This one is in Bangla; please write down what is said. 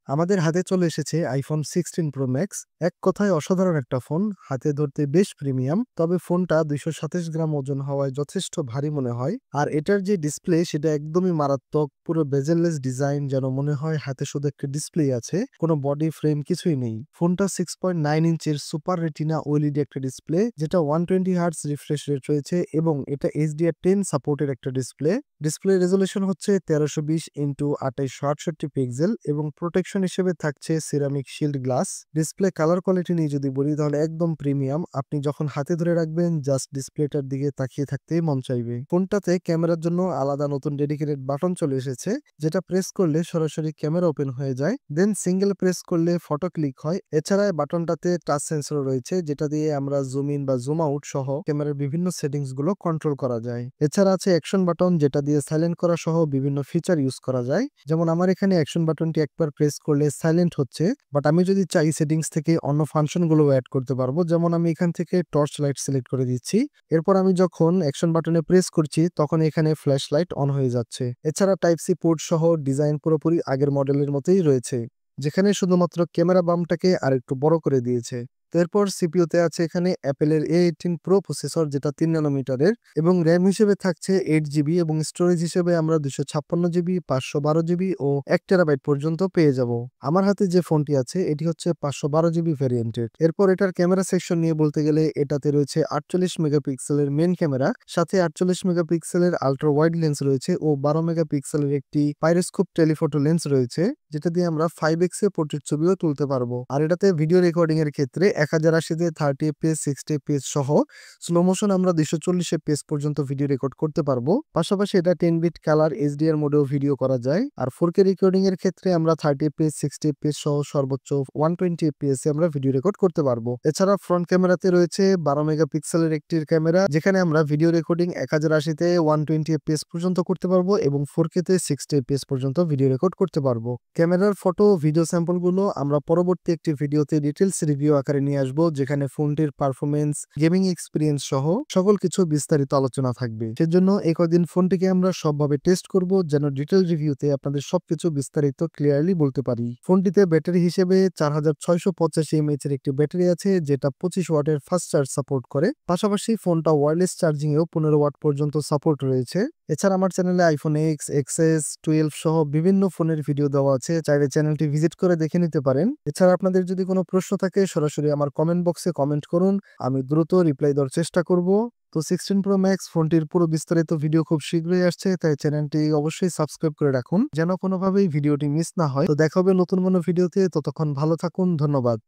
আমাদের হাতে চলে এসেছে আইফোন 16 প্রো ম্যাক্স। এক কথায় অসাধারণ একটা ফোন, হাতে ধরতে বেশ প্রিমিয়াম। তবে ফোনটা 227 গ্রাম ওজন হওয়ায় যথেষ্ট ভারী মনে হয়। আর এটার যে ডিসপ্লে সেটা একদমই মারাত্মক, পুরো বেজেললেস ডিজাইন, যেন মনে হয় হাতে শুধু একটা ডিসপ্লে আছে, কোনো বডি ফ্রেম কিছুই নেই। ফোনটা 6.9 ইঞ্চের সুপার রেটিনা ওএলইডি একটা ডিসপ্লে, যেটা 120 হার্টজ রিফ্রেশ রেট রয়েছে এবং এটা HDR10 সাপোর্টের একটা ডিসপ্লে। ডিসপ্লে রেজলিউশন হচ্ছে 1320x2868 পিক্সেল এবং প্রোটেকশন হিসেবে থাকছে ceramic shield glass. Display colour quality নিয়ে যদি বলি তাহলে একদম প্রিমিয়াম। আপনি যখন হাতে ধরে রাখবেন জাস্ট ডিসপ্লেটার দিকে তাকিয়ে থাকতেই মন চাইবে। ফোনটাতে ক্যামেরার জন্য আলাদা নতুন ডেডিকেটেড বাটন চলে এসেছে, যেটা প্রেস করলে সরাসরি ক্যামেরা ওপেন হয়ে যায়, দেন সিঙ্গেল প্রেস করলে ফটো ক্লিক হয়। এছাড়া এই বাটনটাতে টাচ সেন্সর রয়েছে, যেটা দিয়ে আমরা জুম ইন বা জুম আউট সহ ক্যামেরার বিভিন্ন সেটিংস গুলো কন্ট্রোল করা যায়। এছাড়া আছে অ্যাকশন বাটন, যেটা দিয়ে সাইলেন্ট করা সহ বিভিন্ন ফিচার ইউজ করা যায়। যেমন আমার এখানে অ্যাকশন বাটনটি একবার প্রেস করলে সাইলেন্ট হচ্ছে, বাট আমি যদি চাই সেটিংস থেকে অন্য ফাংশন গুলো অ্যাড করতে পারবো। যেমন আমি এখান থেকে টর্চ লাইট সিলেক্ট করে দিচ্ছি, এরপর আমি যখন অ্যাকশন বাটনে প্রেস করছি তখন এখানে ফ্ল্যাশ লাইট অন হয়ে যাচ্ছে। এছাড়া টাইপ সি পোর্ট সহ ডিজাইন পুরোপুরি আগের মডেলের মতোই রয়েছে, যেখানে শুধুমাত্র ক্যামেরা বামটাকে আর একটু বড় করে দিয়েছে। তো এরপর সিপিইউতে আছে এখানে অ্যাপেলের A18 প্রো প্রসেসর, যেটা 3 ন্যানোমিটারের, এবং র্যাম হিসেবে থাকছে 8 জিবি এবং স্টোরেজ হিসেবে আমরা 256 জিবি, 512 জিবি ও 1 টেরাবাইট পর্যন্ত পেয়ে যাব। আমার হাতে যে ফোনটি আছে এটি হচ্ছে 512 জিবি ভ্যারিয়েন্টের। এরপর এটার ক্যামেরা সেকশন নিয়ে বলতে গেলে এটাতে রয়েছে 48 মেগাপিক্সেলের মেন ক্যামেরা, সাথে 48 মেগাপিক্সেলের আল্ট্রা ওয়াইড লেন্স রয়েছে ও 12 মেগাপিক্সেলের একটি পাইরোস্কোপ টেলিফোটো লেন্স রয়েছে, যেটা দিয়ে আমরা 5x এ পোর্ট্রেট ছবিও তুলতে পারবো। আর এটাতে ভিডিও রেকর্ডিং এর ক্ষেত্রে 1080 30 fps 60 fps সহ স্লো মোশন আমরা 240 fps পর্যন্ত ভিডিও রেকর্ড করতে পারবো। পাশাপাশি এটা 10 বিট কালার HDR মোডেও ভিডিও করা যায়। আর 4K রেকর্ডিং এর ক্ষেত্রে আমরা 30 fps 60 fps সহ সর্বোচ্চ 120 fps এ আমরা ভিডিও রেকর্ড করতে পারবো। এছাড়া ফ্রন্ট ক্যামেরাতে রয়েছে 12 মেগাপিক্সেলের একটি ক্যামেরা, যেখানে আমরা ভিডিও রেকর্ডিং 1080 তে 120 fps পর্যন্ত করতে পারবো এবং 4K তে 60 fps পর্যন্ত ভিডিও রেকর্ড করতে পারবো। ক্যামেরার ফটো ভিডিও স্যাম্পল গুলো আমরা পরবর্তী একটি ভিডিওতে ডিটেলস রিভিউ আকারে নিয়ে আসবো, যেখানে ফোনটির পারফরমেন্স, গেমিং এক্সপিরিয়েন্স সহ সকল কিছু বিস্তারিত আলোচনা থাকবে। সেজন্য এই কদিন ফোনটিকে আমরা সবভাবে টেস্ট করব, যেন ডিটেল রিভিউতে আপনাদের সবকিছু বিস্তারিত ক্লিয়ারলি বলতে পারি। ফোনটিতে ব্যাটারি হিসেবে 4685 mAh এর একটি ব্যাটারি আছে, যেটা 25 ওয়াটের ফাস্ট চার্জ সাপোর্ট করে। পাশাপাশি ফোনটা ওয়্যারলেস চার্জিং এও 15 ওয়াট পর্যন্ত সাপোর্ট রয়েছে। এছাড়া আমার চ্যানেলে আইফোন এক্স, এক্সএস, 12 সহ বিভিন্ন ফোনের ভিডিও দেওয়া আছে, চাইলে চ্যানেলটি ভিজিট করে দেখে নিতে পারেন। এছাড়া আপনাদের যদি কোনো প্রশ্ন থাকে সরাসরি আমার কমেন্ট বক্সে কমেন্ট করুন, আমি দ্রুত রিপ্লাই দেওয়ার চেষ্টা করব। তো 16 প্রো ম্যাক্স ফোনটির পুরো বিস্তারিত ভিডিও খুব শীঘ্রই আসছে, তাই চ্যানেলটি অবশ্যই সাবস্ক্রাইব করে রাখুন, যেন কোনোভাবেই ভিডিওটি মিস না হয়। তো দেখা হবে নতুন কোনো ভিডিওতে, ততক্ষণ ভালো থাকুন, ধন্যবাদ।